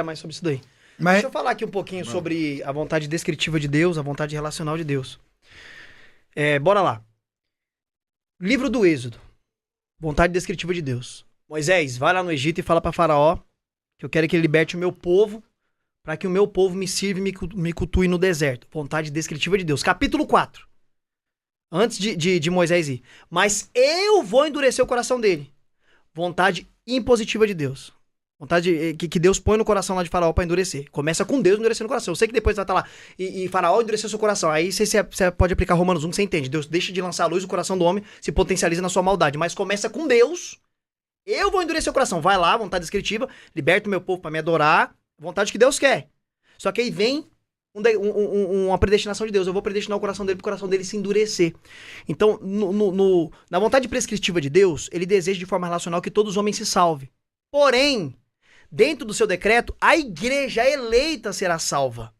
mais sobre isso daí. Mas... Deixa eu falar aqui um pouquinho sobre a vontade descritiva de Deus, a vontade relacional de Deus. Bora lá. Livro do Êxodo. Vontade descritiva de Deus. Moisés, vai lá no Egito e fala pra Faraó que eu quero que ele liberte o meu povo para que o meu povo me sirva e me cultue no deserto. Vontade descritiva de Deus. Capítulo 4. Antes de Moisés ir. Mas eu vou endurecer o coração dele. Vontade impositiva de Deus. Vontade que Deus põe no coração lá de Faraó pra endurecer. Começa com Deus endurecendo o coração. Eu sei que depois vai estar lá e Faraó endureceu seu coração. Aí você pode aplicar Romanos 1, que você entende. Deus deixa de lançar a luz, o coração do homem se potencializa na sua maldade. Mas começa com Deus. Eu vou endurecer o coração. Vai lá, vontade descritiva. Liberta o meu povo pra me adorar. Vontade que Deus quer. Só que aí vem uma predestinação de Deus. Eu vou predestinar o coração dele pro coração dele se endurecer. Então, na vontade prescritiva de Deus, ele deseja de forma relacional que todos os homens se salvem. Porém, dentro do seu decreto, a igreja eleita será salva.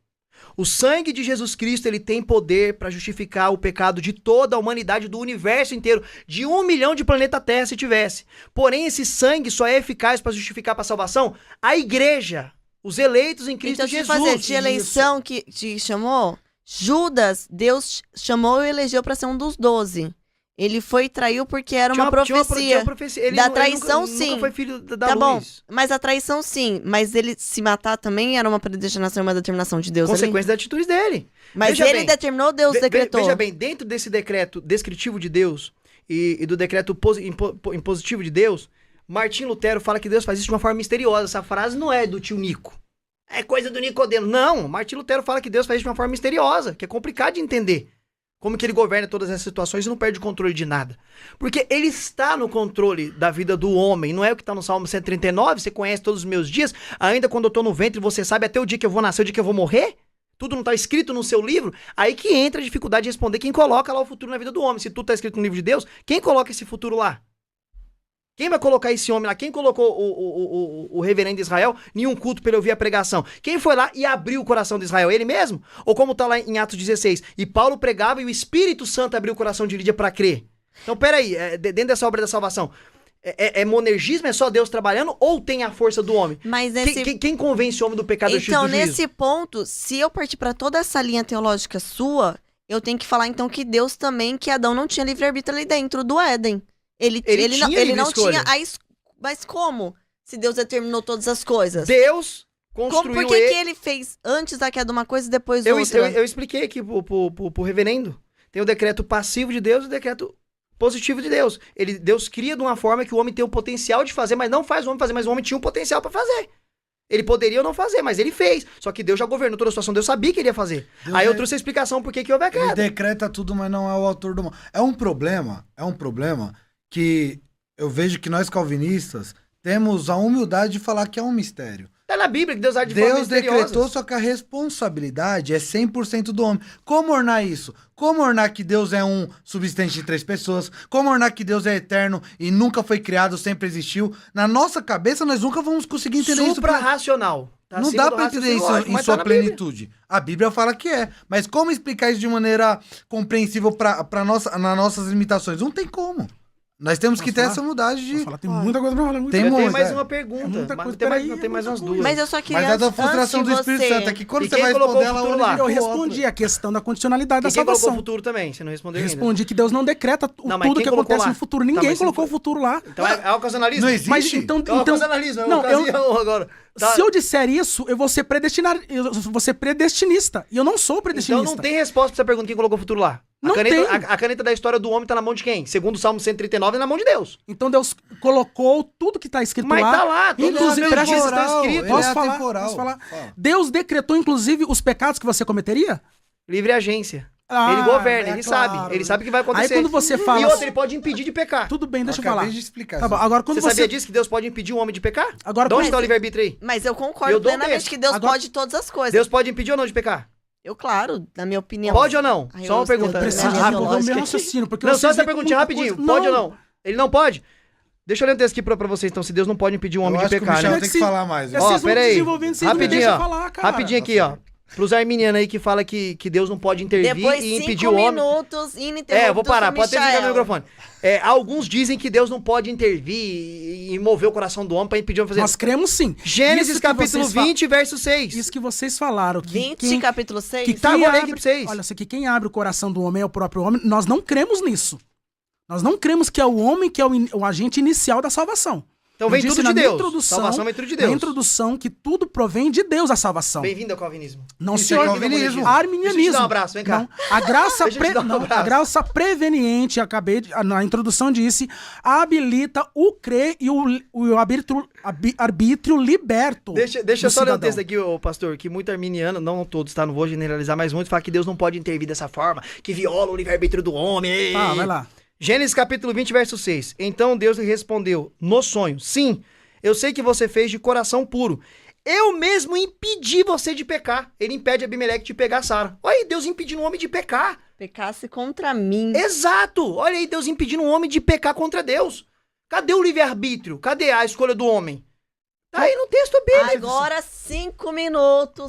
O sangue de Jesus Cristo, ele tem poder para justificar o pecado de toda a humanidade, do universo inteiro, de 1 milhão de planeta Terra se tivesse. Porém, esse sangue só é eficaz para justificar para a salvação a igreja, os eleitos em Cristo então, Jesus. De eleição que te chamou, Judas, Deus chamou e elegeu para ser um dos 12. Ele foi e traiu porque era uma profecia. Ele da traição, ele sim. Nunca foi filho da Tá luz. bom, mas a traição, sim. Mas ele se matar também era uma predestinação e uma determinação de Deus. Consequência das atitudes dele. Mas veja ele bem, determinou, Deus decretou. Veja bem, dentro desse decreto descritivo de Deus e do decreto impositivo de Deus, Martim Lutero fala que Deus faz isso de uma forma misteriosa. Essa frase não é do tio Nico. É coisa do Nicodemo. Não, Martim Lutero fala que Deus faz isso de uma forma misteriosa, que é complicado de entender. Como que ele governa todas essas situações e não perde o controle de nada. Porque ele está no controle da vida do homem. Não é o que está no Salmo 139? Você conhece todos os meus dias? Ainda quando eu estou no ventre, você sabe até o dia que eu vou nascer, o dia que eu vou morrer? Tudo não está escrito no seu livro? Aí que entra a dificuldade de responder quem coloca lá o futuro na vida do homem. Se tudo está escrito no livro de Deus, quem coloca esse futuro lá? Quem vai colocar esse homem lá? Quem colocou o reverendo Israel em um culto para ele ouvir a pregação? Quem foi lá e abriu o coração de Israel? Ele mesmo? Ou como está lá em Atos 16? E Paulo pregava e o Espírito Santo abriu o coração de Lídia para crer. Então, peraí, dentro dessa obra da salvação, é monergismo? É só Deus trabalhando? Ou tem a força do homem? Mas quem convence o homem do pecado do juízo? Então, nesse ponto, se eu partir para toda essa linha teológica sua, eu tenho que falar, então, que Deus também, que Adão não tinha livre-arbítrio ali dentro do Éden. Ele não tinha Mas como? Se Deus determinou todas as coisas. Deus construiu... Por que ele fez antes da queda uma coisa e depois outra? Eu expliquei aqui pro reverendo. Tem o decreto passivo de Deus e o decreto positivo de Deus. Deus cria de uma forma que o homem tem o potencial de fazer, mas não faz o homem fazer, mas o homem tinha o potencial para fazer. Ele poderia ou não fazer, mas ele fez. Só que Deus já governou toda a situação, Deus sabia que ele ia fazer. Deus aí eu trouxe a explicação por que houve a queda. Ele decreta tudo, mas não é o autor do mal. É um problema que eu vejo que nós calvinistas temos a humildade de falar que é um mistério. Tá na Bíblia que Deus age de forma misteriosa. Deus decretou, só que a responsabilidade é 100% do homem. Como ornar isso? Como ornar que Deus é um subsistente de 3 pessoas? Como ornar que Deus é eterno e nunca foi criado, sempre existiu? Na nossa cabeça, nós nunca vamos conseguir entender isso. Supra-racional. Tá, não dá pra entender isso em sua plenitude. A Bíblia fala que é. Mas como explicar isso de maneira compreensível nas nossas limitações? Não tem como. Nós temos que ter essa humildade de... Tem muita coisa pra falar. Tem mais uma pergunta. Tem mais umas duas. Mas eu só queria... Mas é da frustração do Espírito Santo. É que quando você vai responder ela... Lá? Eu respondi a questão da condicionalidade da salvação. Quem colocou o futuro também? Você não respondeu ainda. Respondi que Deus não decreta tudo que acontece no futuro. Ninguém colocou o futuro lá. Então é ocasionalismo? Não existe? Mas então... É ocasionalismo. Agora. Se eu disser isso, eu vou ser predestinista. E eu não sou predestinista. Então não tem resposta pra essa pergunta. Quem colocou o futuro lá? A caneta da história do homem tá na mão de quem? Segundo o Salmo 139, é na mão de Deus. Então Deus colocou tudo que tá escrito lá. Mas tá lá. Inclusive, está escrito. Posso falar? Deus decretou, inclusive, os pecados que você cometeria? Livre agência. Ele governa, ele sabe. Ele sabe o que vai acontecer. Aí quando você fala... E outra, ele pode impedir de pecar. Tudo bem, deixa eu falar. De explicar. Tá bom, agora, quando você sabia disso, que Deus pode impedir um homem de pecar? Agora, de onde está o livre-arbítrio aí? Mas eu concordo plenamente que Deus pode todas as coisas. Deus pode impedir ou não de pecar? Eu, claro, na minha opinião. Pode ou não? Só uma pergunta. Eu preciso desenvolver o meu raciocínio. Não, só essa perguntinha rapidinho. Pode ou não? Ele não pode? Deixa eu ler um texto aqui pra vocês, então, se Deus não pode impedir um homem de pecar, né? Tem que falar mais. Ó, peraí. Rapidinho, ó. Rapidinho aqui, ó. Pros arminianos aí que fala que Deus não pode intervir Depois e impedir 5 o homem. minutos, ininterruptos. Eu vou parar, pode até desligar meu microfone. Alguns dizem que Deus não pode intervir e mover o coração do homem pra impedir o homem fazer. Nós cremos sim. Gênesis capítulo 20, verso 6. Isso que vocês falaram. Que 20, capítulo 6? Que Tá, quem vou ler abre, aqui pra vocês. olha, isso aqui, quem abre o coração do homem é o próprio homem. Nós não cremos nisso. Nós não cremos que é o homem que é o agente inicial da salvação. Então vem tudo de Deus. Salvação vem tudo de Deus. Na introdução que tudo provém de Deus a salvação. Bem-vindo ao calvinismo. Não, Isso senhor. é calvinismo. Arminianismo. Deixa eu te dar um abraço, vem cá. Não, a graça, Deixa eu te dar um abraço. a graça preveniente, na introdução disse, habilita o crer e o arbítrio liberto. Deixa do eu só ler um cidadão. texto aqui, ô pastor, que muito arminiano, não todos, tá? Não vou generalizar, mas muitos falam que Deus não pode intervir dessa forma, que viola o livre-arbítrio do homem. Ah, vai lá. Gênesis capítulo 20, verso 6. Então Deus lhe respondeu, no sonho, sim, eu sei que você fez de coração puro. Eu mesmo impedi você de pecar. Ele impede Abimeleque de pegar Sara. Olha aí, Deus impedindo o homem de pecar. Pecasse contra mim. Exato! Olha aí, Deus impedindo o homem de pecar contra Deus. Cadê o livre-arbítrio? Cadê a escolha do homem? Tá aí no texto bíblico. Agora 5 minutos.